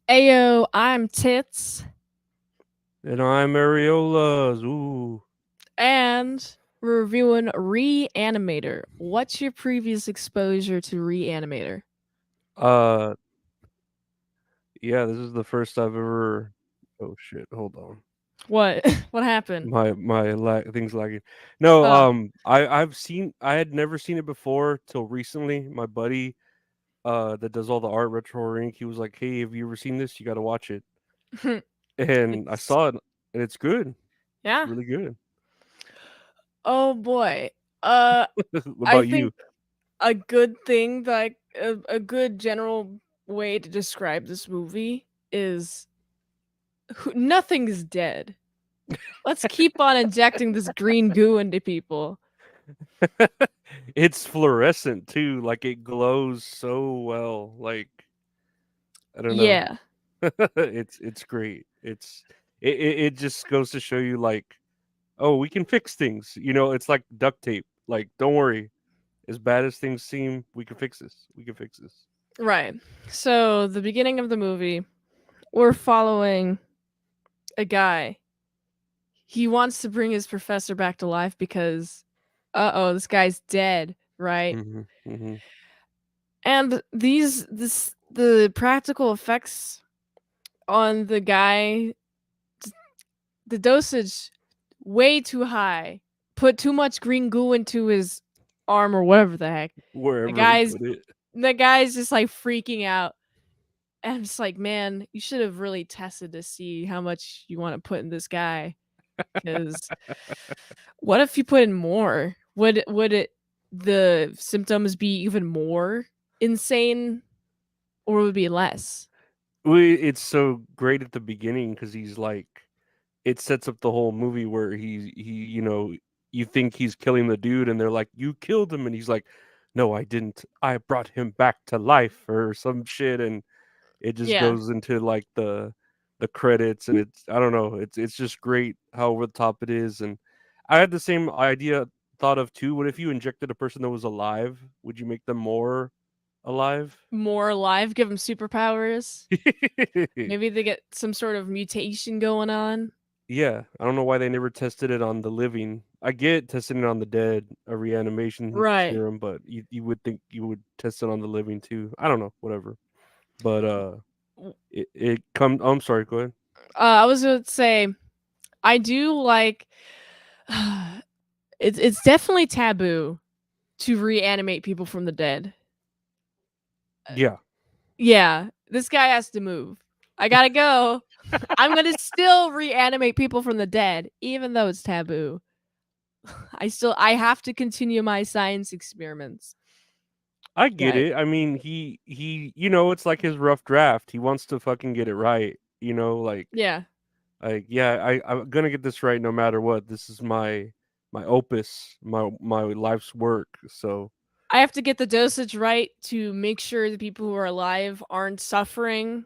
Ayo, I'm Tits, And I'm Areolas. Ooh. and we're reviewing Re-Animator. What's your previous exposure to Re-Animator? Uh yeah, this is the first I've ever. Oh shit, hold on. What? What happened? My thing's lagging. No, Oh, I had never seen it before till recently. My buddy that does all the art, Retro Inc., he was like, "Hey, have you ever seen this? You got to watch it." And I it's saw it and it's good. It's yeah. really good. Oh boy. Uh, What I about think you? a good thing that a good general way to describe this movie is nothing's dead. Let's keep on injecting this green goo into people. It's fluorescent too, like it glows so well. Like I don't know. Yeah, It's great. It just goes to show you like, oh, we can fix things. It's like duct tape. Like, don't worry. As bad as things seem, we can fix this. We can fix this. right. So the beginning of the movie, we're following a guy. He wants to bring his professor back to life because, this guy's dead, right? Hmm. And the practical effects on the guy, the dosage way too high. Put too much green goo into his arm or whatever the heck. The Wherever he guy's put it. the guy's just like freaking out. And I'm just like, man, you should have really tested to see how much you want to put in this guy. Because what if you put in more? Would it the symptoms be even more insane, or would it be less? It's so great at the beginning because he's like, it sets up the whole movie where you think he's killing the dude, and they're like, "You killed him," and he's like, "No, I didn't. I brought him back to life," or some shit, and it just Yeah, goes into like the credits, and it's I don't know, it's just great how over the top it is. And I had the same idea thought of too. What if you injected a person that was alive? Would you make them more alive? more alive, give them superpowers. Maybe they get some sort of mutation going on. Yeah, I don't know why they never tested it on the living. I get testing it on the dead, a reanimation Right. serum, but you would think you would test it on the living too. I don't know, whatever. But it come. I'm sorry. Go ahead. I was gonna say I do like. It's definitely taboo to reanimate people from the dead. Uh, Yeah. yeah, this guy has to move. I gotta go. I'm gonna still reanimate people from the dead, even though it's taboo. I have to continue my science experiments. I get Right. it. I mean, it's like his rough draft. He wants to fucking get it right. Yeah. Yeah, I'm gonna get this right no matter what. This is my opus, my life's work. So I have to get the dosage right to make sure the people who are alive aren't suffering.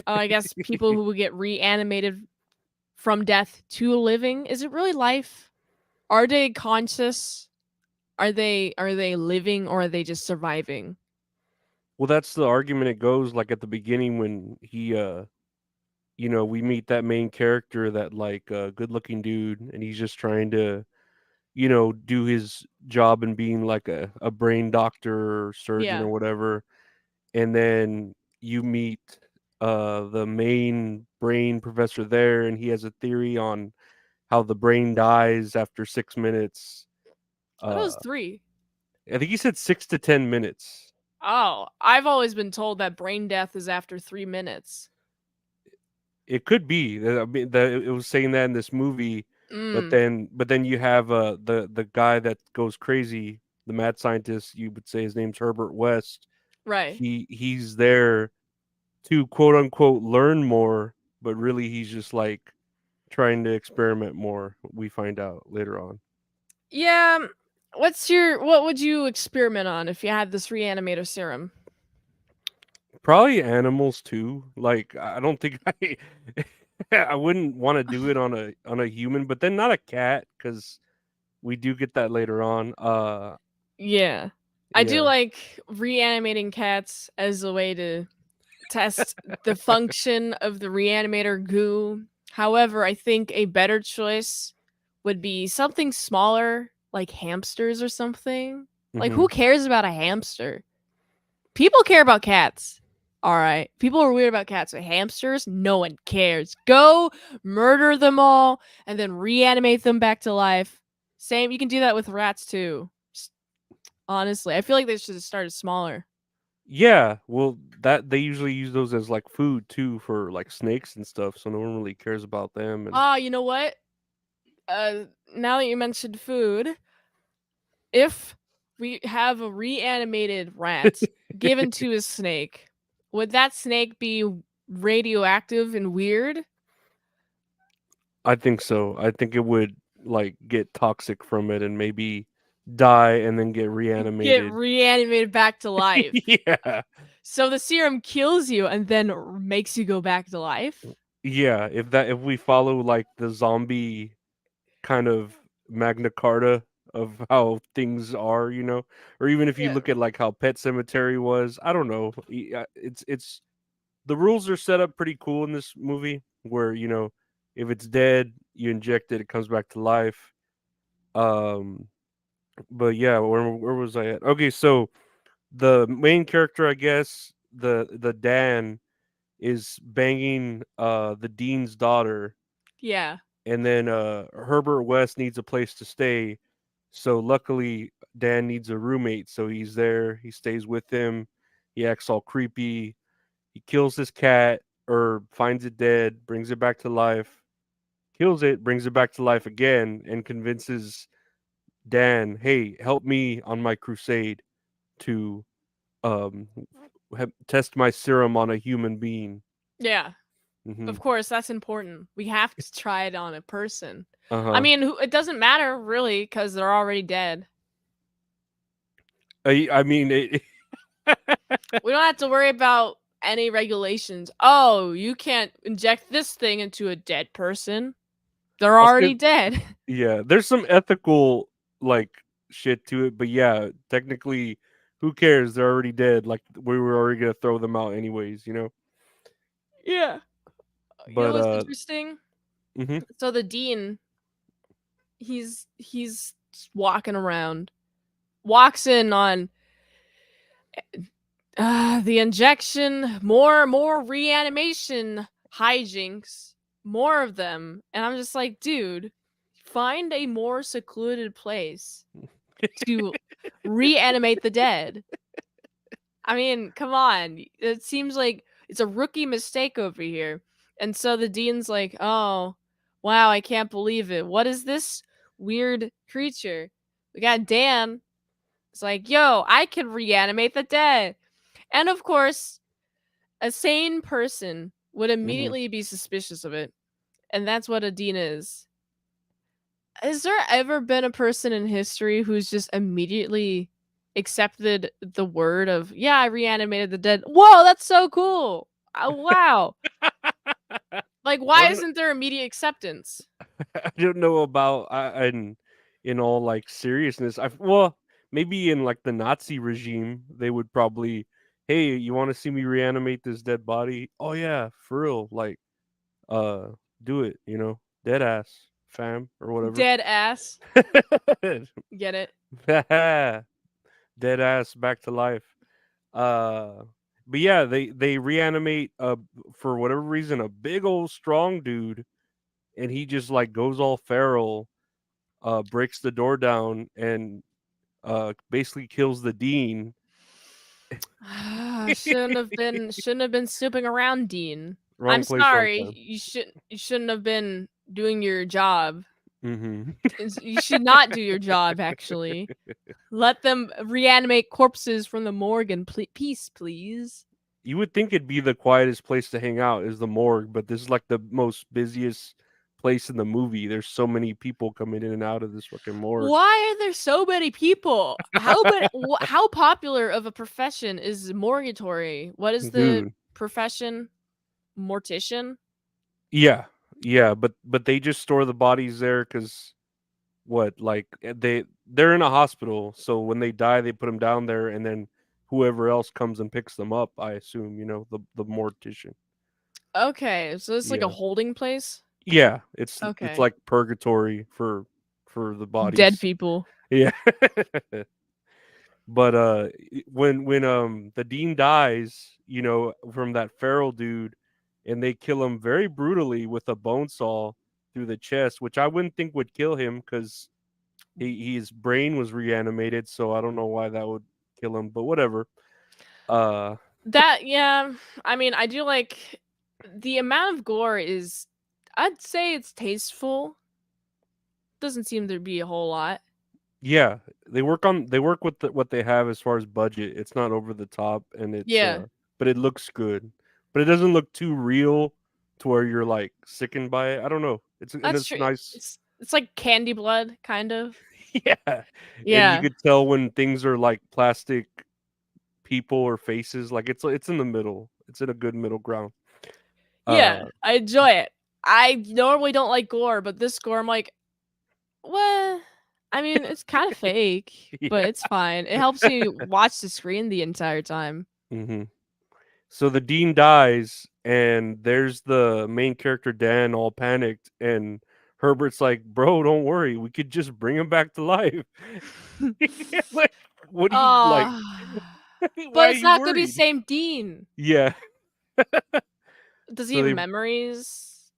I guess people who would get reanimated from death to living. Is it really life? Are they conscious? Are they living, or are they just surviving? well, that's the argument. It goes like at the beginning when we meet that main character, that like good looking dude, and he's just trying to do his job and being like a brain doctor or surgeon Yeah. or whatever. And then you meet the main brain professor there, and he has a theory on how the brain dies after 6 minutes. I thought it was uh 3. I think he said 6 to 10 minutes. Oh, I've always been told that brain death is after 3 minutes. It could be I mean, that it was saying that in this movie. but Mm, then but then you have the guy that goes crazy, the mad scientist. You would say his name's Herbert West. right. He's there to quote unquote learn more, but really he's just like trying to experiment more. We find out later on. Yeah, what would you experiment on if you had this reanimator serum? Probably animals too. Like I don't think I wouldn't want to do it on a human, but then not a cat because we do get that later on. Yeah. I do Yeah. like reanimating cats as a way to test the function of the Re-Animator goo. However, I think a better choice would be something smaller, like hamsters or something. Like, who Mhm. cares about a hamster? People care about cats. All right. People are weird about cats, but hamsters, no one cares. Go murder them all and then reanimate them back to life. Same, you can do that with rats too. Honestly, I feel like they should have started smaller. Yeah, well, that they usually use those as, like, food too for, like, snakes and stuff, so no one really cares about them, and Ah, you know what? Uh, now that you mentioned food, if we have a reanimated rat given to a snake, would that snake be radioactive and weird? I think so. I think it would, like, get toxic from it and maybe die and then get Get reanimated. reanimated back to life. Yeah. So the serum kills you and then makes you go back to life? Yeah, if we follow, like, the zombie kind of Magna Carta of how things are, or even if you Yeah. look at, like, how Pet Cemetery was, I don't know, it's the rules are set up pretty cool in this movie where, if it's dead, you inject it, it comes back to life. Um, but yeah, where was I at? Okay, so the main character, I guess, the Dan is banging the dean's daughter, Yeah. and then Herbert West needs a place to stay. So luckily Dan needs a roommate, so he's there, he stays with him, he acts all creepy, he kills his cat or finds it dead, brings it back to life, kills it, brings it back to life again, and convinces Dan, "Hey, help me on my crusade to um test my serum on a human being." Yeah. Of Mhm. course, that's important. We have to try it on a person. I Uh-huh. mean, it doesn't matter really because they're already dead. I mean, it We don't have to worry about any regulations. Oh, you can't inject this thing into a dead person. They're I'll say already dead. yeah, there's some ethical, like, shit to it, but yeah, technically, who cares? They're already dead, like, we were already gonna throw them out anyways. Yeah. You know But, what's interesting? mhm. So the dean, he's just walking around, walks in on the injection, more reanimation hijinks, more of them, and I'm just like, dude, find a more secluded place to reanimate the dead. I mean, come on. It seems like it's a rookie mistake over here. And so the dean's like, "Oh, wow, I can't believe it. What is this weird creature?" We got Dan. It's like, "Yo, I can reanimate the dead." And of course, a sane person would Mhm. immediately be suspicious of it. And that's what a dean is. Has there ever been a person in history who's just immediately accepted the word of, yeah, I reanimated the dead? Whoa, that's so cool. Wow. Like, I why don't isn't there immediate acceptance? I don't know about in all, like, seriousness. Well, maybe in, like, the Nazi regime, they would probably, "Hey, you wanna see me reanimate this dead body?" "Oh, yeah, for real, like, uh, do it, dead ass, fam," or whatever. Dead ass. Get it? Dead ass back to life. Uh, but yeah, they reanimate, for whatever reason, a big old strong dude, and he just, like, goes all feral, breaks the door down, and basically kills the dean. Shouldn't have been snooping around, Dean. I'm Wrong place, wrong sorry. time. You shouldn't have been doing your job. Hmm. You should not do your job, actually. Let them reanimate corpses from the morgue in peace, please. You would think it'd be the quietest place to hang out is the morgue, but this is like the most busiest place in the movie. There's so many people coming in and out of this fucking morgue. Why are there so many people? How popular of a profession is morgatory? What is the Dude. profession? Mortician? Yeah. Yeah, but they just store the bodies there cuz what, like, they're in a hospital, so when they die they put them down there, and then whoever else comes and picks them up. I assume, the mortician. Okay, so it's like a Yeah, holding place? yeah. It's Okay. like purgatory for the Dead bodies. people. Yeah. But when the dean dies, from that feral dude, and they kill him very brutally with a bone saw through the chest, which I wouldn't think would kill him because his brain was reanimated. So I don't know why that would kill him, but whatever. Uh, That yeah, I mean, I do like the amount of gore is I'd say it's tasteful. Doesn't seem to be a whole lot. yeah, they work with what they have as far as budget. It's not over the top, and Yeah, but it looks good. But it doesn't look too real to where you're like sickened by it. I don't know. that's It's true. nice. It's like candy blood, kind of. Yeah, and you Yeah. could tell when things are like plastic people or faces. Like it's in the middle. It's in a good middle ground. Yeah, Uh, I enjoy it. I normally don't like gore, but this gore, I'm like, what? I mean, it's kind of fake, but yeah. it's fine. It helps me watch the screen the entire time. hmm So the dean dies, and there's the main character Dan, all panicked, and Herbert's like, "Bro, don't worry, we could just bring him back to life." Like, what do you like? Ah, Why but are it's you not gonna be the worried? same Dean. Yeah. Does he So have they memories?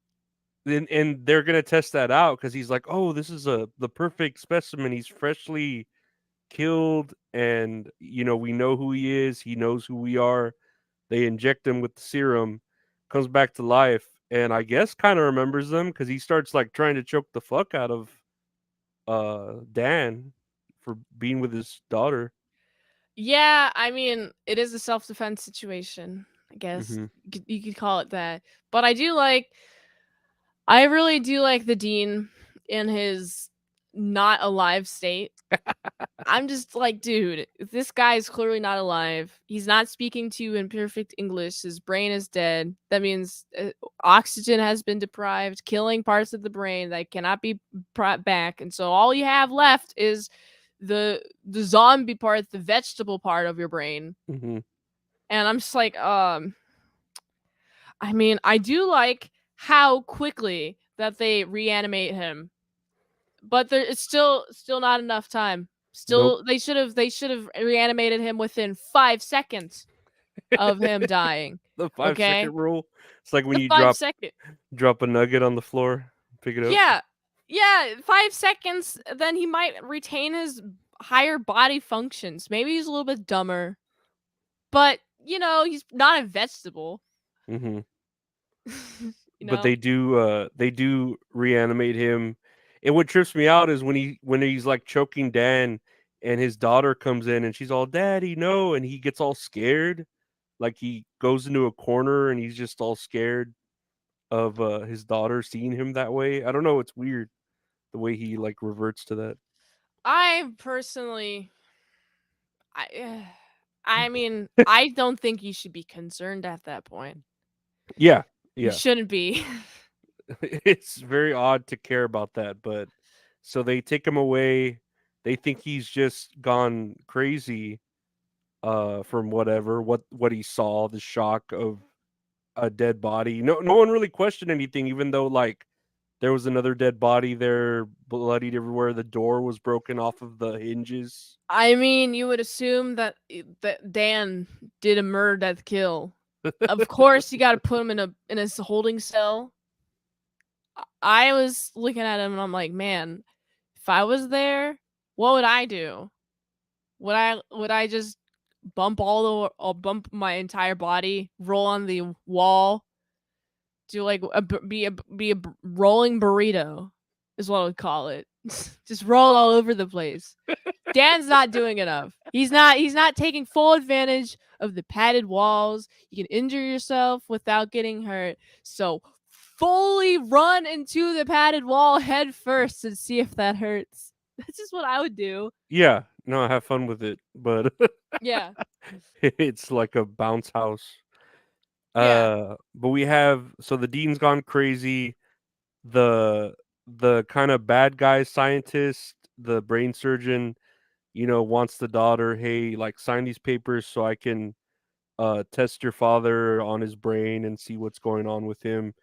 and they're gonna test that out because he's like, "Oh, this is the perfect specimen. He's freshly killed, and we know who he is. He knows who we are." They inject him with the serum, comes back to life, and I guess kind of remembers them because he starts like trying to choke the fuck out of Dan for being with his daughter. Yeah, I mean, it is a self-defense situation, I guess. hmm You could call it that. But I really do like the Dean in his not alive state. I'm just like, dude, this guy is clearly not alive. He's not speaking to you in perfect English. His brain is dead. That means oxygen has been deprived, killing parts of the brain that cannot be brought back. And so all you have left is the zombie part, the vegetable part of your brain. hmm And I'm just like, I mean, I do like how quickly that they reanimate him, but it's still not enough time. Nope. Still, they should have reanimated him within 5 seconds of him dying. The 5 second Okay, rule. It's like when the you 5 second. drop a nugget on the floor, pick it up. Yeah, yeah, 5 seconds. Then he might retain his higher body functions. Maybe he's a little bit dumber, but he's not a vegetable. hmm you But know. they do reanimate him. And what trips me out is when he's like choking Dan, and his daughter comes in and she's all, "Daddy, no," and he gets all scared. Like he goes into a corner and he's just all scared of his daughter seeing him that way. I don't know, it's weird the way he like reverts to that. I personally, I, I mean, I don't think you should be concerned at that point. Yeah, You yeah. shouldn't be. It's very odd to care about that, but so they take him away. They think he's just gone crazy from what he saw, the shock of a dead body. No one really questioned anything, even though like there was another dead body there, bloodied everywhere. The door was broken off of the hinges. I mean, you would assume that Dan did a murder death kill. Of course, you got to put him in a holding cell. I was looking at him and I'm like, man, if I was there, what would I do? Would I just bump my entire body, roll on the wall, do like be a rolling burrito is what I would call it. Just roll all over the place. Dan's not doing enough. He's not taking full advantage of the padded walls. You can injure yourself without getting hurt. So fully run into the padded wall head first and see if that hurts. That's just what I would do. Yeah, no, have fun with it, but Yeah. it's like a bounce house. Yeah. But we have so the dean's gone crazy. The the kind of bad guy scientist, the brain surgeon, wants the daughter, hey, like sign these papers so I can test your father on his brain and see what's going on with him.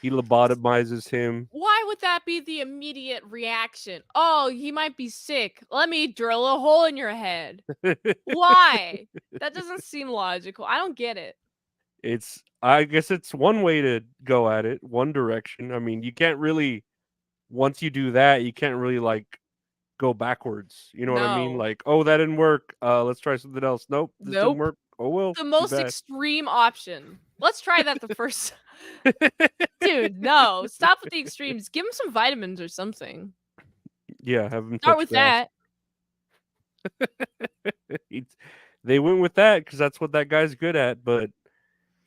He lobotomizes him. Why would that be the immediate reaction? Oh, he might be sick. Let me drill a hole in your head. Why? That doesn't seem logical. I don't get it. It's I guess it's one way to go at it, one direction. I mean, you can't really once you do that, you can't really like go backwards. You know what I mean? No. Like, oh, that didn't work. Let's try something else. Nope, this didn't Nope. work. Oh well, The too most bad. extreme option. Let's try that the first. Dude, no. Stop with the extremes. Give him some vitamins or something. Yeah, have him Start touch with grass. that. It's- they went with that because that's what that guy's good at. But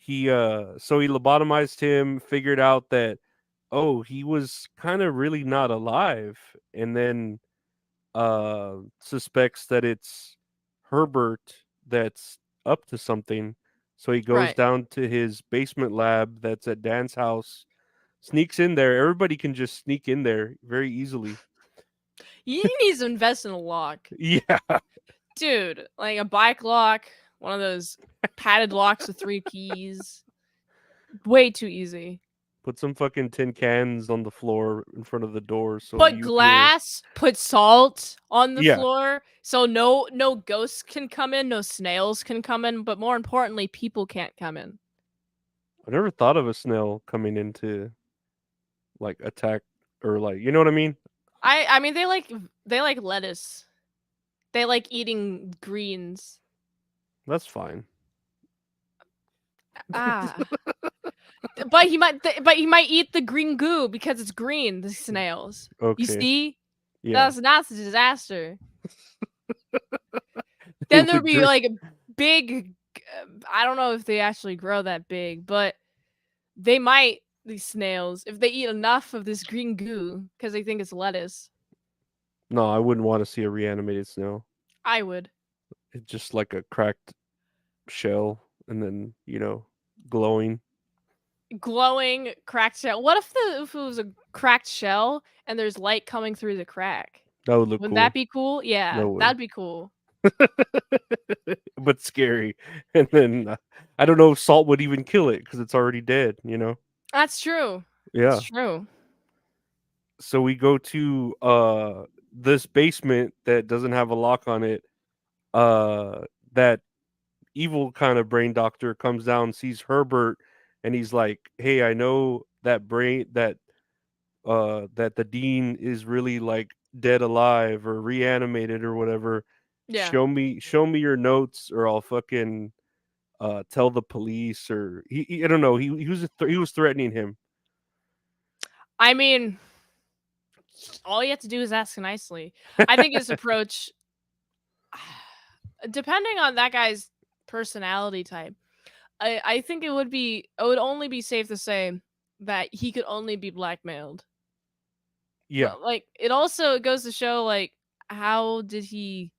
so he lobotomized him, figured out that oh, he was kind of really not alive, and then suspects that it's Herbert that's up to something. So he goes Right. down to his basement lab that's at Dan's house, sneaks in there. Everybody can just sneak in there very easily. He needs to invest in a lock. Yeah, Dude, like a bike lock, one of those padded locks with 3 keys. Way too easy. put some fucking tin cans on the floor in front of the door so Put you hear. glass, put salt on the Yeah, floor so no ghosts can come in, no snails can come in, but more importantly, people can't come in. I never thought of a snail coming in to like attack or like you know what I mean. I mean they like lettuce. They like eating greens. That's fine. Ah. But he might eat the green goo because it's green, the snails. You Okay, see? yeah. That's a disaster. They Then there'd would be drink. like a big I don't know if they actually grow that big, but they might, these snails, if they eat enough of this green goo because they think it's lettuce. No, I wouldn't want to see a reanimated snail. I would. It's just like a cracked shell and then, glowing. Glowing cracked shell. What if it was a cracked shell and there's light coming through the crack? That would look Wouldn't that cool. be cool? That Yeah, would. that'd be cool. But scary. And then I don't know if salt would even kill it because it's already dead. That's true. It's Yeah. true. So we go to this basement that doesn't have a lock on it. Uh that evil kind of brain doctor comes down, sees Herbert, and he's like, "Hey, I know that the dean is really like dead alive or reanimated or whatever. Yeah. Show me your notes or I'll fucking tell the police or I don't know. He was threatening him. I mean, all you have to do is ask nicely. I think his approach, depending on that guy's personality type, I think it would only be safe to say that he could only be blackmailed. Yeah. But like it also goes to show like how did he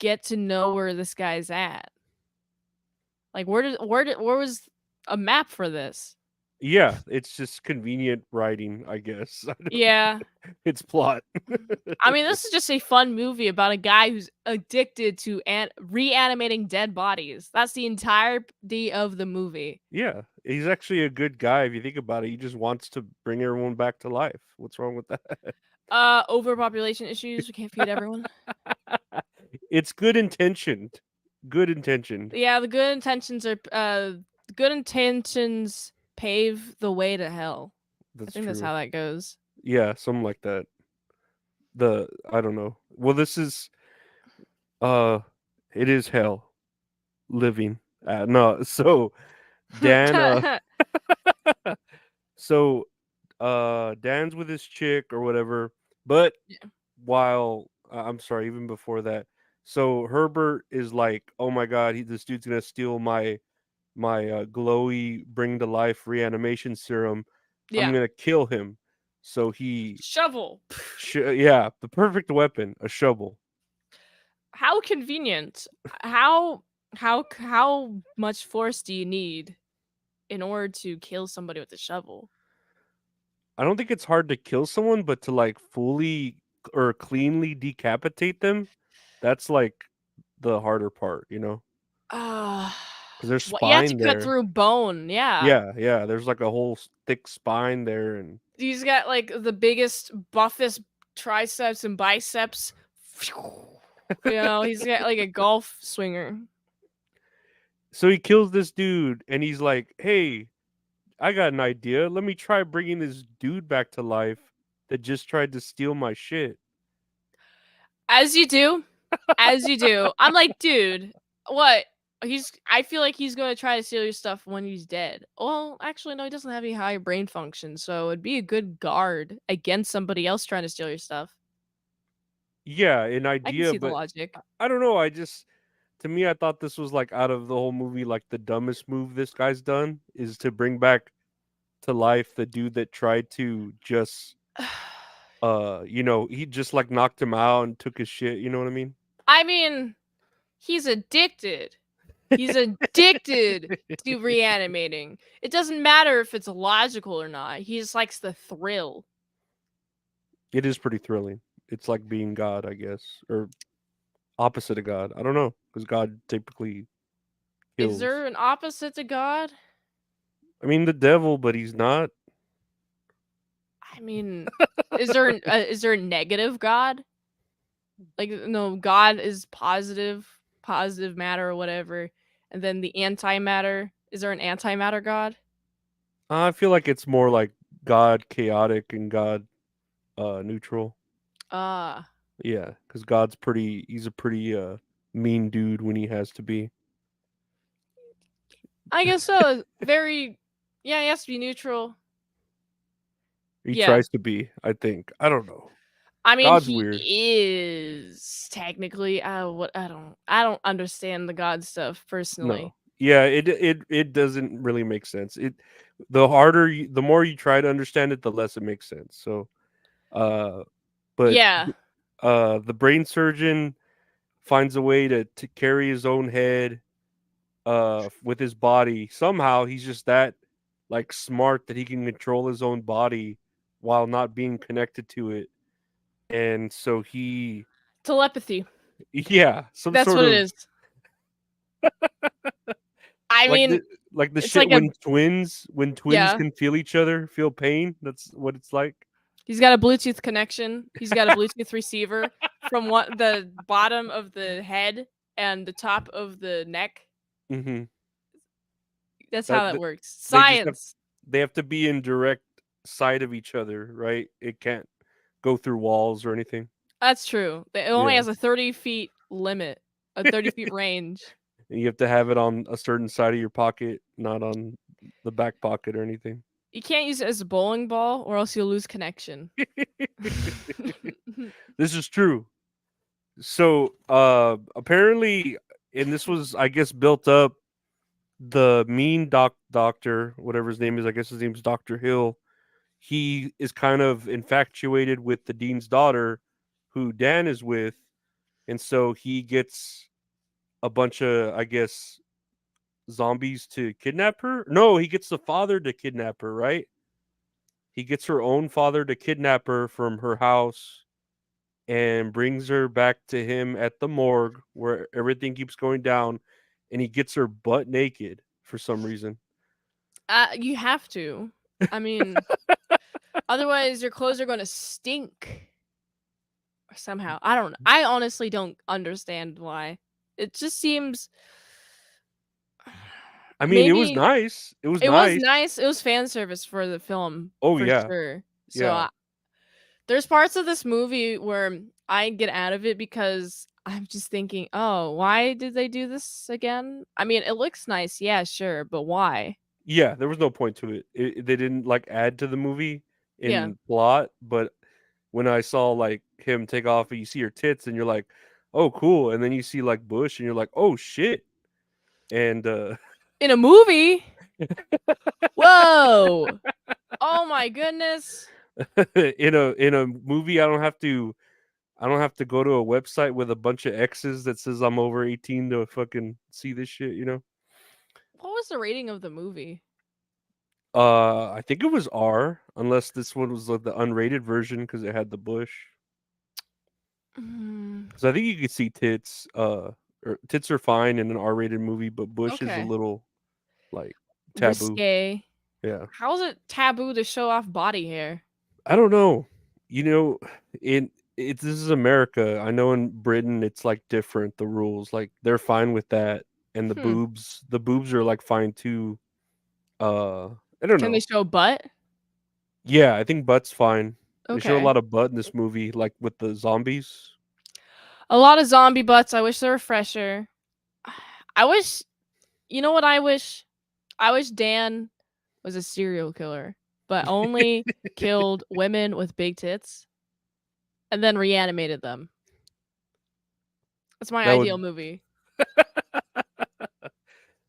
get to know where this guy's at? Like where was a map for this? Yeah, it's just convenient writing, I guess. Yeah. It's plot. I mean, this is just a fun movie about a guy who's addicted to reanimating dead bodies. That's the entirety of the movie. Yeah, he's actually a good guy if you think about it. He just wants to bring everyone back to life. What's wrong with that? Overpopulation issues. We can't feed everyone. It's good intentioned. Good intentioned. Yeah, the good intentions pave the way to hell. I That's think that's true. how that goes. Yeah, something like that. I don't know. Well, this is uh it is hell living. No, so Dan so Dan's with his chick or whatever, but Yeah. while I'm sorry, even before that. So Herbert is like, "Oh my god, this dude's going to steal my glowy bring to life reanimation serum. I'm Yeah. going to kill him." So he Shovel. yeah, the perfect weapon, a shovel. How convenient. How much force do you need in order to kill somebody with a shovel? I don't think it's hard to kill someone, but to like fully or cleanly decapitate them, that's like the harder part, Uh, because there's what you have to spine cut there. through bone, yeah. Yeah, yeah. There's like a whole thick spine there, and He's got like the biggest, buffest triceps and biceps. He's got like a golf swinger. so he kills this dude, and he's like, "Hey, I got an idea. Let me try bringing this dude back to life that just tried to steal my shit." As you do. As you do. I'm like, dude, what? I feel like he's gonna try to steal your stuff when he's dead. Well, actually, no, he doesn't have any high brain function, so it'd be a good guard against somebody else trying to steal your stuff. Yeah, an I can idea, see the but logic. I don't know. To me, I thought this was like out of the whole movie, like the dumbest move this guy's done is to bring back to life the dude that tried to just, he just like knocked him out and took his shit. You know what I mean? I mean, he's addicted. He's addicted to reanimating. It doesn't matter if it's logical or not. He just likes the thrill. It is pretty thrilling. It's like being God, I guess, or opposite of God. I don't know, because God typically Is kills. there an opposite to God? I mean, the devil, but he's not. I mean, is there a negative God? Like, no, God is positive matter or whatever, and then the antimatter. Is there an antimatter God? I feel like it's more like God chaotic and God neutral. Ah, Yeah, because God's pretty. He's a pretty mean dude when he has to be. I guess so. Very, yeah. He has to be neutral. He Yeah, tries to be. I think. I don't know. I mean, God's he weird. is technically. I don't understand the God stuff No. personally. Yeah, it doesn't really make sense. The more you try to understand it, the less it makes sense. So, uh, but Yeah, the brain surgeon finds a way to carry his own head with his body. Somehow he's just that like smart that he can control his own body while not being connected to it. And so he telepathy. yeah, some That's sort what it of is. I like mean, the it's shit like a when twins yeah. can feel each other, feel pain. That's what it's like. He's got a Bluetooth connection. He's got a Bluetooth receiver from what the bottom of the head and the top of the neck. Mhm. That's how That, that that works. they just have Science. they have to be in direct sight of each other, right? It can't go through walls or anything. That's true. It only Yeah. has a 30 feet limit, a 30 feet range. And you have to have it on a certain side of your pocket, not on the back pocket or anything. You can't use it as a bowling ball or else you'll lose connection. This is true. So, apparently, and this was, I guess, built up. The mean doctor, whatever his name is, I guess his name's Doctor Hill. He is kind of infatuated with the dean's daughter, who Dan is with, and so he gets a bunch of, I guess, zombies to kidnap her. No, he gets the father to kidnap her, right? He gets her own father to kidnap her from her house and brings her back to him at the morgue where everything keeps going down, and he gets her butt naked for some reason. You have to. I mean, otherwise your clothes are going to stink somehow. I don't. I honestly don't understand why. It just seems I mean, it was maybe nice. It was it was nice. nice. It was fan service for the film Oh for yeah, sure. So yeah, there's parts of this movie where I get out of it because I'm just thinking, "Oh, why did they do this again?" I mean, it looks nice, yeah, sure, but why? yeah. There was no point to it. They didn't like add to the movie Yeah. in plot, but when I saw like him take off, and you see her tits, and you're like, "Oh, cool," and then you see like Bush, and you're like, "Oh shit," and In a movie? Whoa. Oh my goodness. in a movie, I don't have to go to a website with a bunch of X's that says I'm over 18 to fucking see this shit, you know? What was the rating of the movie? I think it was R, unless this one was like the unrated version because it had the bush. Mm, Because I think you could see tits. Or tits are fine in an R-rated movie, but bush is a okay. little like taboo. Risque. Yeah, How is it taboo to show off body hair? I don't know. You know, in this is America. I know in Britain it's like different. The rules like they're fine with that, and Hmm. the boobs are like fine too. I don't Can they know. show butt? Yeah, I think butt's fine. They show a Okay. lot of butt in this movie, like with the zombies. A lot of zombie butts. I wish they were fresher. I wish, you know what I wish? I wish Dan was a serial killer, but only killed women with big tits and then reanimated them. That's my That ideal would movie.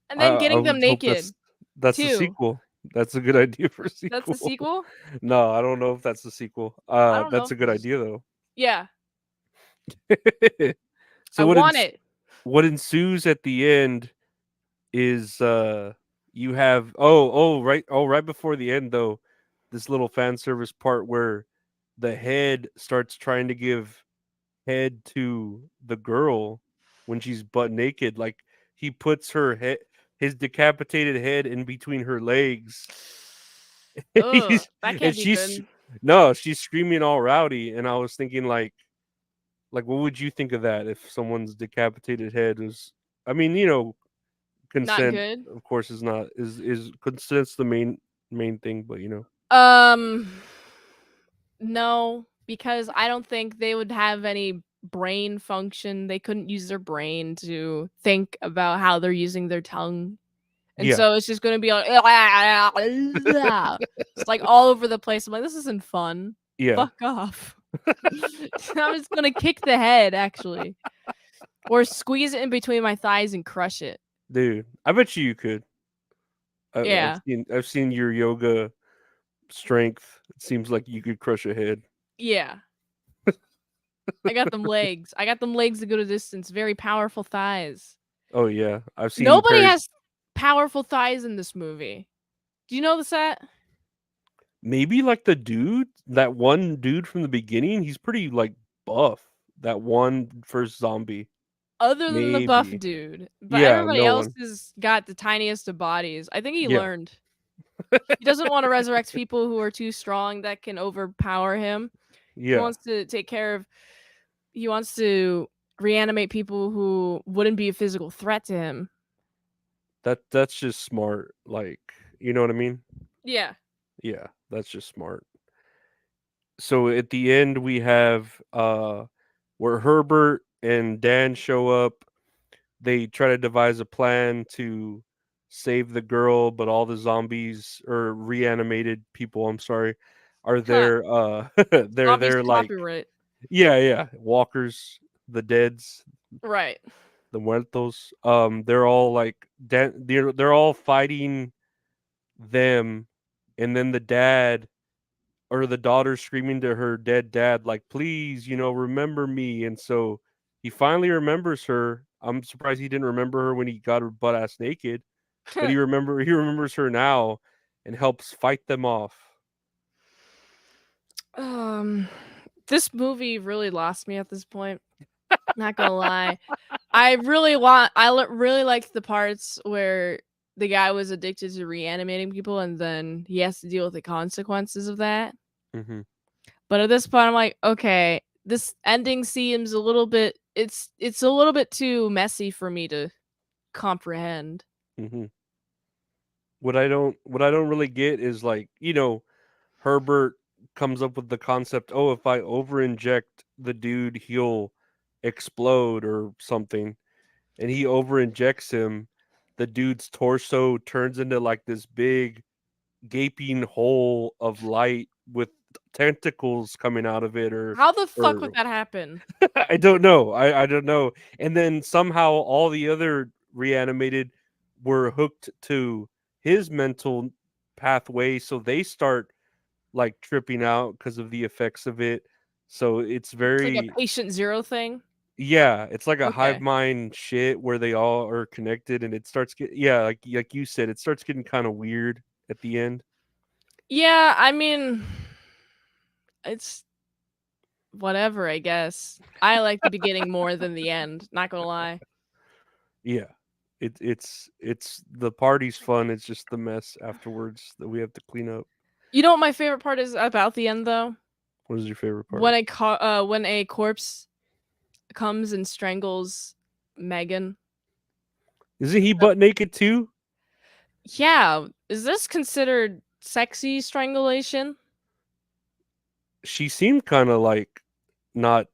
And then I getting them would hope naked that's the too. sequel. That's a good idea for a That's the sequel. sequel? No, I don't know if that's the sequel. I don't know That's if a good this is. idea though. Yeah, I So want it. what ensues at the end is you have right before the end though, this little fan service part where the head starts trying to give head to the girl when she's butt naked. Like he puts his decapitated head in between her legs. Ugh, He's that and can't be she's good. no, she's screaming all rowdy, and I was thinking like what would you think of that if someone's decapitated head was I mean, Not consent good. of course is not is consent's the main thing, but Um, no, because I don't think they would have any brain function. They couldn't use their brain to think about how they're using their tongue. And yeah. so it's just gonna be like, just like all over the place. I'm like, this isn't fun. Yeah, Fuck off. I'm just gonna kick the head, actually, or squeeze it in between my thighs and crush it. dude. I bet you could. Yeah, I've seen your yoga strength. It seems like you could crush a head. yeah. I got them legs. I got them legs to go to distance. Very powerful thighs. Oh yeah, I've seen Nobody Perry. has powerful thighs in this movie. Do you know the set? Maybe like that one dude from the beginning. He's pretty like buff. That one first zombie. Other than the buff Maybe. dude, but Yeah, everybody no else one. has got the tiniest of bodies. I think he Yeah, learned. He doesn't want to resurrect people who are too strong that can overpower him. He yeah. wants to take care of he wants to reanimate people who wouldn't be a physical threat to him. That's just smart. Like, you know what I mean? Yeah. Yeah, that's just smart. So at the end we have where Herbert and Dan show up. They try to devise a plan to save the girl, but all the zombies or reanimated people, I'm sorry, are Huh. there they're Zombies there like copyright. yeah, walkers, the deads, Right. the muertos. They're all like they're all fighting them, and then the dad or the daughter screaming to her dead dad like please remember me, and so he finally remembers her. I'm surprised he didn't remember her when he got her butt ass naked, but he remembers her now and helps fight them off. um this movie really lost me at this point. Not gonna lie. I really liked the parts where the guy was addicted to reanimating people and then he has to deal with the consequences of that. Hmm. But at this point I'm like, okay, this ending seems a little bit it's a little bit too messy for me to comprehend. Hmm. What I don't really get is like Herbert comes up with the concept, oh, if I over inject the dude he'll explode or something, and he over injects him, the dude's torso turns into like this big gaping hole of light with tentacles coming out of it, How the fuck would or that happen? I don't know. I don't know. And then somehow all the other reanimated were hooked to his mental pathway, so they start like tripping out because of the effects of it. So it's It's like a very patient zero thing. yeah, it's like a hive Okay. mind shit where they all are connected, and it starts get yeah, like you said, it starts getting kind of weird at the end. Yeah, I mean it's whatever, I guess. I like the beginning more than the end, not gonna lie. Yeah. It's the party's fun, it's just the mess afterwards that we have to clean up. You know what my favorite part is about the end though? What is your favorite part? When a corpse comes and strangles Megan. Isn't he butt naked too? Yeah, is this considered sexy strangulation? She seemed kind of like not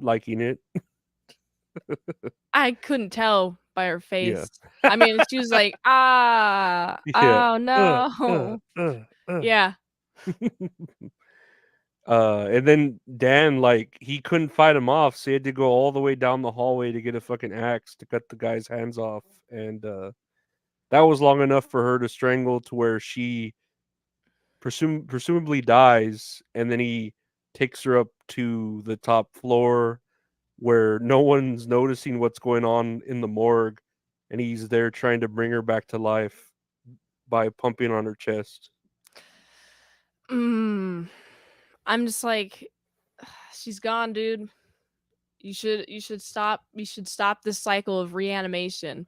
liking it. I couldn't tell by her Yeah. face. I mean, she was like, "Ah, Yeah. oh no." Uh. Yeah. And then Dan, like, he couldn't fight him off, so he had to go all the way down the hallway to get a fucking axe to cut the guy's hands off. And that was long enough for her to strangle to where she presumably dies, and then he takes her up to the top floor where no one's noticing what's going on in the morgue, and he's there trying to bring her back to life by pumping on her chest. Mm. I'm just like, she's gone, dude. You should stop this cycle of reanimation,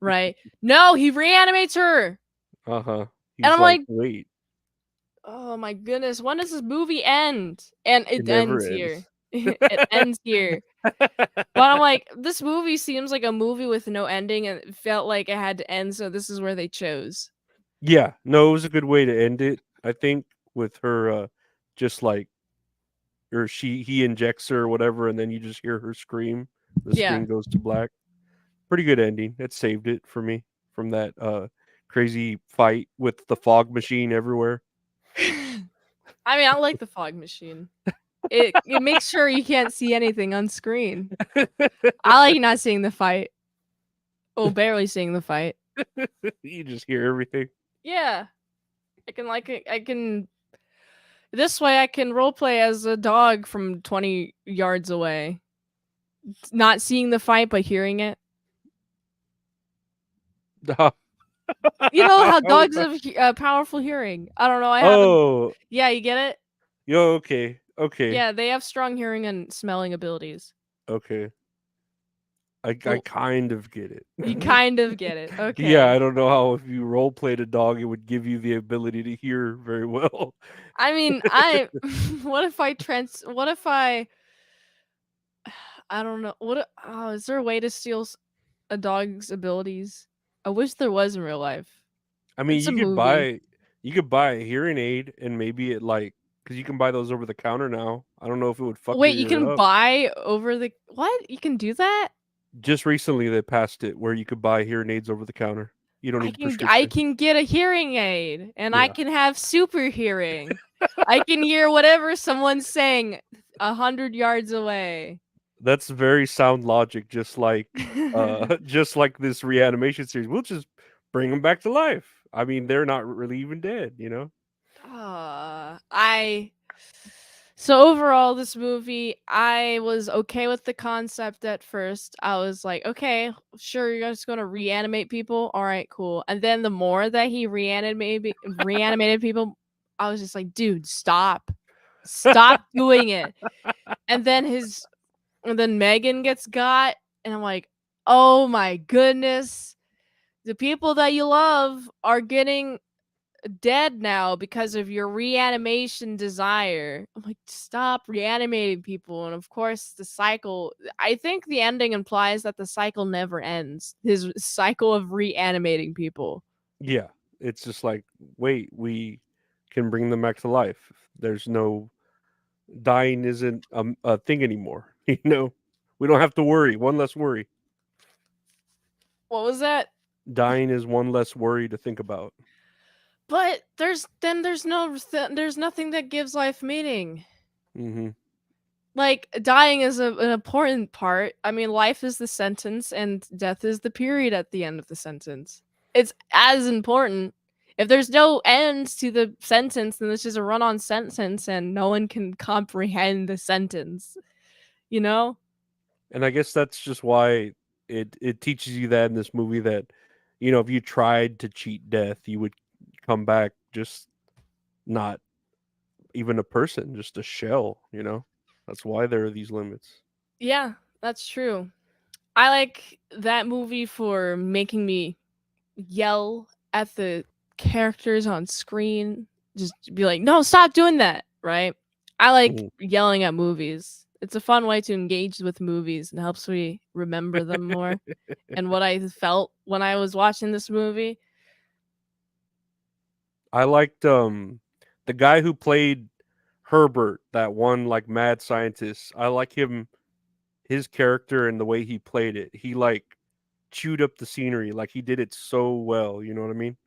right? No, he reanimates her. Uh-huh. And He's I'm like, like, "Wait, "Oh my goodness, when does this movie end?" And it it never ends here. ends." It ends here. But I'm like, this movie seems like a movie with no ending and it felt like it had to end, so this is where they chose. Yeah, no, it was a good way to end it, I think, with her, just like or he injects her or whatever, and then you just hear her scream. The Yeah. screen goes to black. Pretty good ending. It saved it for me from that crazy fight with the fog machine everywhere. I mean, I like the fog machine. It makes sure you can't see anything on screen. I like not seeing the fight. Oh, barely seeing the fight. You just hear everything. Yeah. I can this way I can roleplay as a dog from 20 yards away. Not seeing the fight but hearing it. You know how dogs have powerful hearing. I don't know. I haven't. Oh, Yeah, you get it. yo, okay, okay, Yeah, they have strong hearing and smelling abilities. okay. I Well, kind of get it. you kind of get it. Yeah, Okay. I don't know how if you role played a dog, it would give you the ability to hear very well. I mean, I. What if I trans? What if I? I don't know. Oh, is there a way to steal a dog's abilities? I wish there was in real life. I mean, It's a movie. you could buy a hearing aid and maybe it like because you can buy those over the counter now. I don't know if it would fuck Wait, you your can up. buy over the what? You can do that? Just recently they passed it where you could buy hearing aids over the counter. You don't need a I prescription. can get a hearing aid and I Yeah. can have super hearing. I can hear whatever someone's saying 100 yards away. That's very sound logic, just like just like this reanimation series. We'll just bring them back to life. I mean, they're not really even dead, you know? I So overall this movie, I was okay with the concept at first. I was like, okay, sure you're just going to reanimate people. All right, cool. And then the more that he reanimated people, I was just like, dude, stop. Stop doing it. And then Megan gets got and I'm like, "Oh my goodness. The people that you love are getting dead now because of your reanimation desire." I'm like, stop reanimating people. And of course, the cycle, I think the ending implies that the cycle never ends. His cycle of reanimating people. Yeah. It's just like, wait, we can bring them back to life. There's no dying isn't a thing anymore. You know, we don't have to worry. One less worry. What was that? Dying is one less worry to think about. But there's nothing that gives life meaning. Hmm. Like dying is an important part. I mean, life is the sentence and death is the period at the end of the sentence. It's as important. If there's no end to the sentence, then it's just a run-on sentence and no one can comprehend the sentence. You know? And I guess that's just why it teaches you that in this movie that if you tried to cheat death, you would come back just not even a person, just a shell. That's why there are these limits. Yeah, that's true. I like that movie for making me yell at the characters on screen. Just be like, no, stop doing that, right? I like Mhm. yelling at movies. It's a fun way to engage with movies and helps me remember them more and what I felt when I was watching this movie. I liked the guy who played Herbert, that one like mad scientist. I like him, his character and the way he played it. He like chewed up the scenery, like he did it so well. You know what I mean?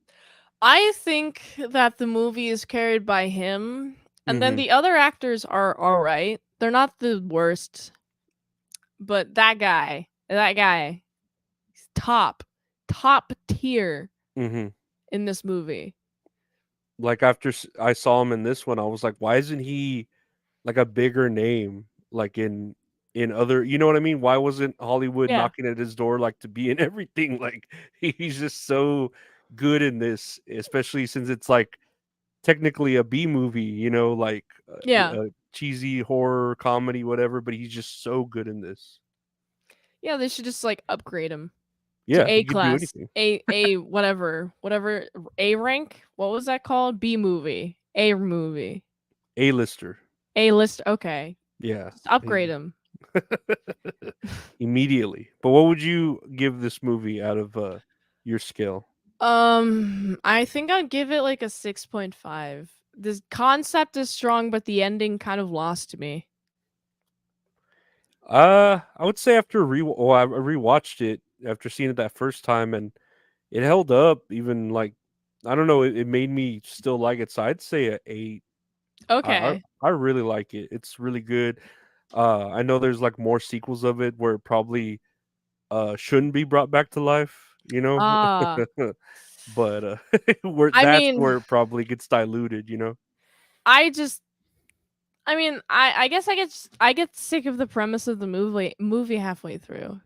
I think that the movie is carried by him, and then Mm-hmm. the other actors are all right. They're not the worst, but that guy, he's top tier Mm-hmm. in this movie. Like after I saw him in this one, I was like, why isn't he like a bigger name? Like in other, you know what I mean? Why wasn't Hollywood Yeah, knocking at his door like to be in everything? Like he's just so good in this, especially since it's like technically a B movie, you know, like yeah, a cheesy horror comedy, whatever. But he's just so good in this. yeah. They should just like upgrade him to Yeah, A he could do class, anything. A whatever A rank. What was that called? B movie, A movie, A-lister. A list. Okay, Yeah. just upgrade him. Immediately. But what would you give this movie out of your scale? I think I'd give it like a 6.5. The concept is strong, but the ending kind of lost me. I would say after well, I rewatched it after seeing it that first time, and it held up. Even like, I don't know, it made me still like it. So I'd say a 8. I I, Okay. I really like it. It's really good. I know there's like more sequels of it where it probably shouldn't be brought back to life. You know, Ah, but where I that's mean, where it probably gets diluted. You know. I just, I mean, I guess I get sick of the premise of the movie halfway through.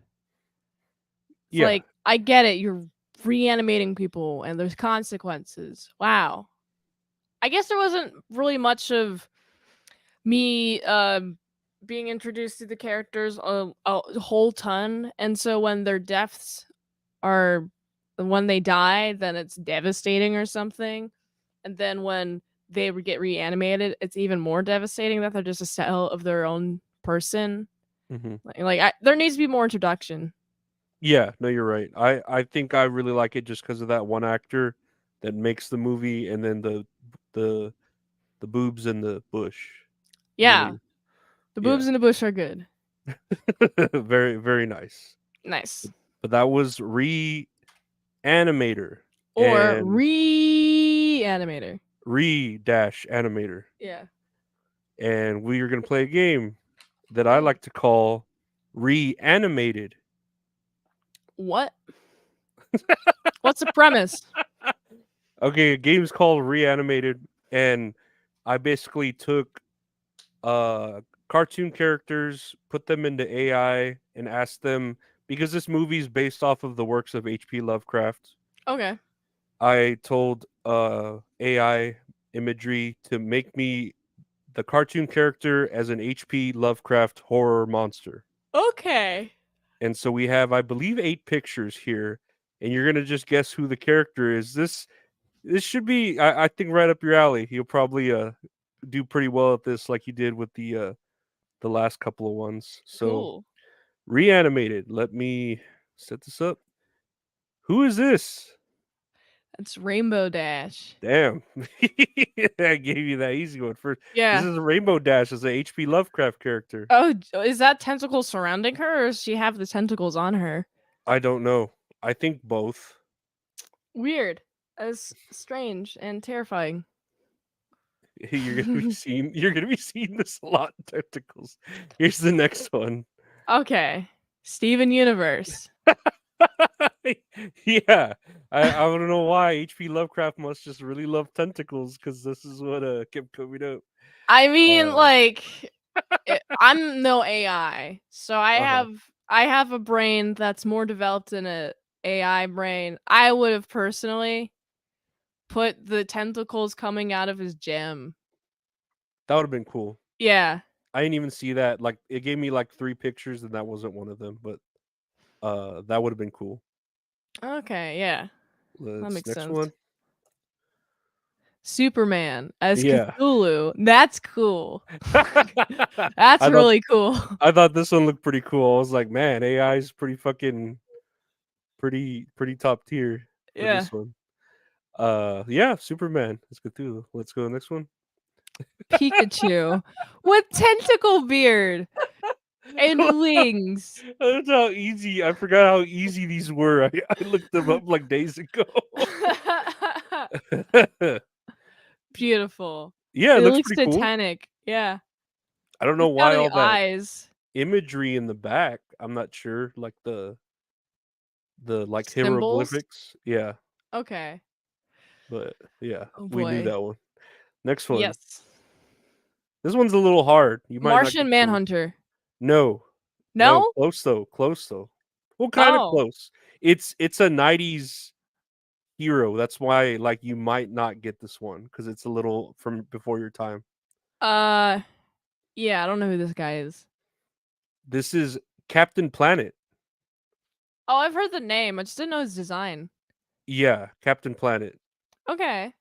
It's Yeah. like I get it, you're reanimating people and there's consequences. Wow. I guess there wasn't really much of me being introduced to the characters a whole ton, and so when their deaths are when they die, then it's devastating or something. And then when they get reanimated, it's even more devastating that they're just a cell of their own person. Hmm. There needs to be more introduction. Yeah, no, you're right. I think I really like it just because of that one actor that makes the movie, and then the the boobs in the bush. Yeah, Really, the yeah, boobs in the bush are good. very very nice. Nice. But that was Re-Animator Or and Re-Animator. Re-Animator, Yeah. and we are gonna play a game that I Mm. like to call Reanimated. What? What's the premise? Okay, a game's called Reanimated, and I basically took cartoon characters, put them into AI, and asked them, because this movie is based off of the works of H.P. Lovecraft. Okay. I told AI imagery to make me the cartoon character as an H.P. Lovecraft horror monster. Okay. And so we have, I believe, 8 pictures here, and you're gonna just guess who the character is. This should be, I think, right up your alley. You'll probably do pretty well at this, like you did with the last couple of ones. So Cool. Reanimated. Let me set this up. Who is this? That's Rainbow Dash. Damn. I gave you that easy one first. This Yeah. is Rainbow Dash as a H.P. Lovecraft character. Oh, is that tentacles surrounding her, or does she have the tentacles on her? I don't know. I think both. Weird. That's strange and terrifying. You're gonna be seeing this a lot in tentacles. Here's the next one. Okay. Steven Universe. Yeah. I don't know why H.P. Lovecraft must just really love tentacles because this is what kept coming up. I mean, Uh like, I'm no AI, so uh-huh. I have a brain that's more developed than a AI brain. I would have personally put the tentacles coming out of his gem. That would have been cool. Yeah. I didn't even see that. Like it gave me like 3 pictures and that wasn't one of them, but that would have been cool. Okay, yeah. That Let's makes next sense. one. Superman as Yeah. Cthulhu. That's cool. That's I thought really cool. I thought this one looked pretty cool. I was like, man, AI is pretty fucking pretty top tier for Yeah. this one. Yeah, Superman. Let's go through. Let's go next one. Pikachu with tentacle beard and wings. That's how easy. I forgot how easy these were. I looked them up like days ago. Beautiful. Yeah, it It looks looks pretty cool. titanic. Yeah. I don't know Look how why the all that eyes. imagery in the back. I'm not sure. Like the like Symbols. hieroglyphics. Yeah, Okay. but yeah, Oh we knew boy. that one. Next one. Yes. This one's a little hard. You might not get Martian this one. Manhunter. No, no, No? close though. Close though. Well, kind of Oh. close. It's a '90s hero. That's why like you might not get this one because it's a little from before your time. Uh yeah, I don't know who this guy is. This is Captain Planet. Oh, I've heard the name. I just didn't know his design. Yeah, Captain Planet. Okay.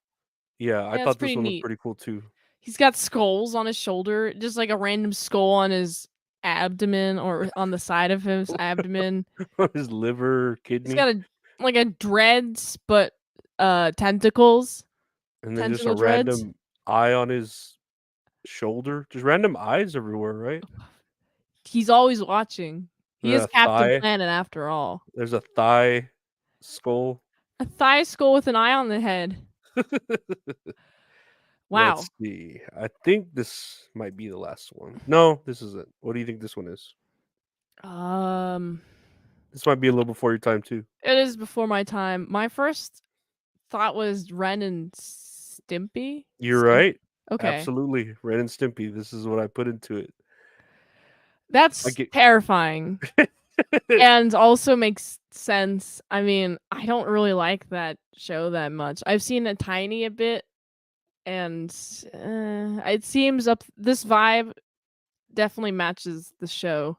Yeah, I Yeah, it's thought this pretty one looked neat. pretty cool too. He's got skulls on his shoulder, just like a random skull on his abdomen or on the side of his abdomen. His liver, He's kidney, got a like a dreads, but tentacles, and then just a tentacle dreads. random eye on his shoulder. Just random eyes everywhere, right? He's always watching. And He then is a Captain thigh. Planet after all. There's a thigh skull. A thigh skull with an eye on the head. Wow. Let's see. I think this might be the last one. No, this isn't. What do you think this one is? Um, This might be a little before your time too. it is before my time. My first thought was Ren and Stimpy. You're right. Okay. Absolutely. Ren and Stimpy. This is what I put into it. I That's get terrifying. And also makes sense. I mean, I don't really like that show that much. I've seen a tiny a bit, and it seems up this vibe definitely matches the show.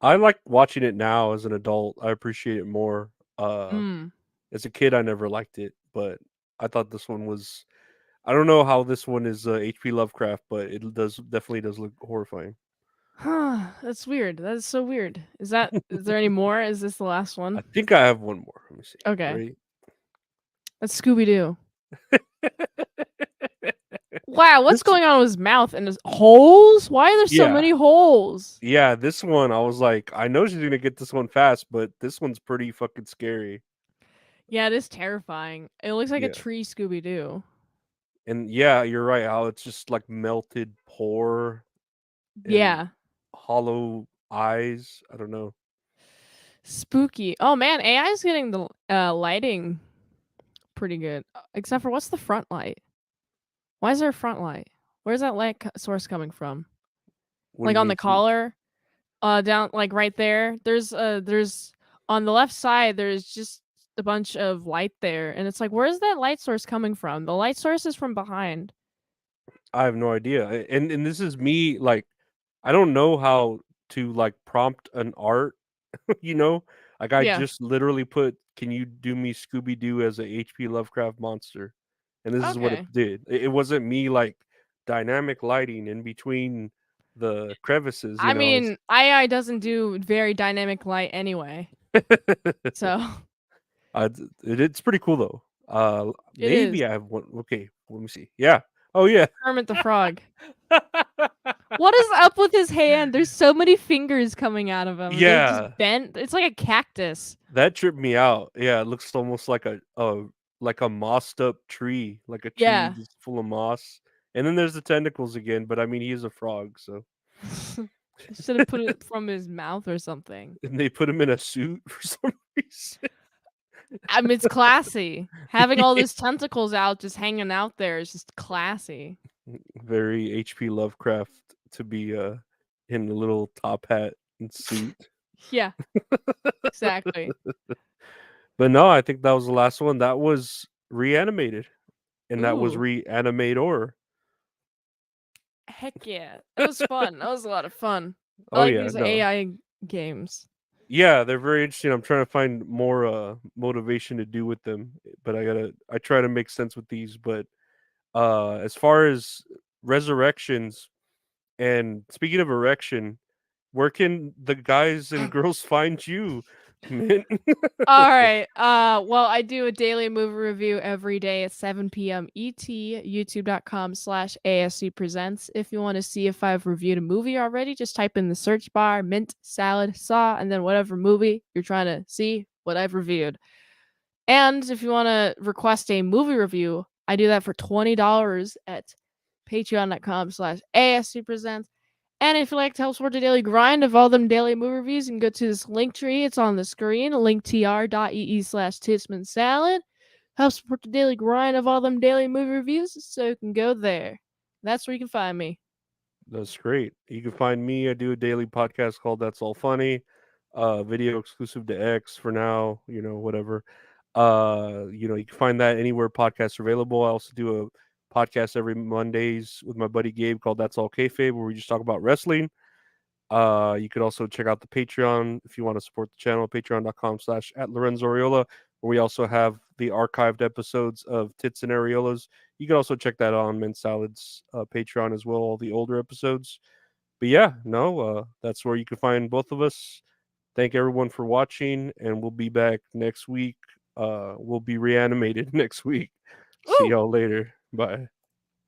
I like watching it now as an adult. I appreciate it more. Mm. As a kid I never liked it, but I thought this one was I don't know how this one is HP Lovecraft, but it does definitely does look horrifying. Huh, that's weird. That is so weird. Is there any more? Is this the last I one? think I have one more. Let me see. Okay. Ready? That's Scooby Doo. Wow, what's This going on with his mouth and his holes? Why are there so yeah. many holes? Yeah, this one I was like, I know she's gonna get this one fast, but this one's pretty fucking scary. Yeah, it is terrifying. It looks like a Yeah. tree Scooby Doo. And yeah, you're right, how it's just like melted pore and Yeah. hollow eyes. I don't know. Spooky. Oh man, AI is getting the lighting pretty good. Except for what's the front light? Why is there a front light? Where's that light source coming from? What do Like you on mean the from collar, down like right there. There's on the left side. There's just a bunch of light there, and it's like, where's that light source coming from? The light source is from behind. I have no idea. And this is me like I don't know how to like prompt an art, you know? Like I Yeah. just literally put, "Can you do me Scooby Doo as a HP Lovecraft monster?" And this is what it Okay. did. It wasn't me like dynamic lighting in between the crevices, you I know. mean, AI doesn't do very dynamic light anyway, so It's pretty cool though. it is. Maybe I have one. Okay, let me see. Yeah. Oh yeah. Kermit the Frog. What is up with his hand? There's so many fingers coming out of him. They're just Yeah. bent. It's like a cactus. That tripped me out. Yeah, it looks almost like a mossed up tree, like a tree Yeah. just full of moss. And then there's the tentacles again, but I mean he is a frog, so Should have put it from his mouth or something. and they put him in a suit for some reason. I mean, it's classy. Having all those tentacles out, just hanging out there is just classy. Very HP Lovecraft to be in a little top hat and suit. Yeah, exactly. But no, I think that was the last one. That was Reanimated. And that was Ooh. Re-Animator. Heck yeah. It was fun. That was a lot of fun. I Oh like yeah, these no. AI games. Yeah, they're very interesting. I'm trying to find more motivation to do with them, but I try to make sense with these, but as far as resurrections and speaking of erection, where can the guys and girls find you, Mint? All right. Well, I do a daily movie review every day at 7 p.m. ET, youtube.com/ASC presents. If you want to see if I've reviewed a movie already, just type in the search bar, mint, salad, saw, and then whatever movie you're trying to see, what I've reviewed. And if you want to request a movie review, I do that for $20 at patreon.com/ASC presents. And if you'd like to help support the daily grind of all them daily movie reviews, you can go to this link tree. It's on the screen, linktr.ee/Titsman Salad. Help support the daily grind of all them daily movie reviews, so you can go there. That's where you can find me. That's great. You can find me. I do a daily podcast called That's All Funny. Video exclusive to X for now, whatever. You can find that anywhere podcasts are available. I also do a podcast every Mondays with my buddy Gabe called That's All Kayfabe, where we just talk about wrestling. You could also check out the Patreon if you want to support the channel, patreon.com/at Lorenzo Arreola, where we also have the archived episodes of Tits and Areolas. You can also check that on Mint Salad's Patreon as well, all the older episodes. But yeah, no, that's where you can find both of us. Thank everyone for watching, and we'll be back next week. We'll be reanimated next week. See Woo! y'all later. Bye.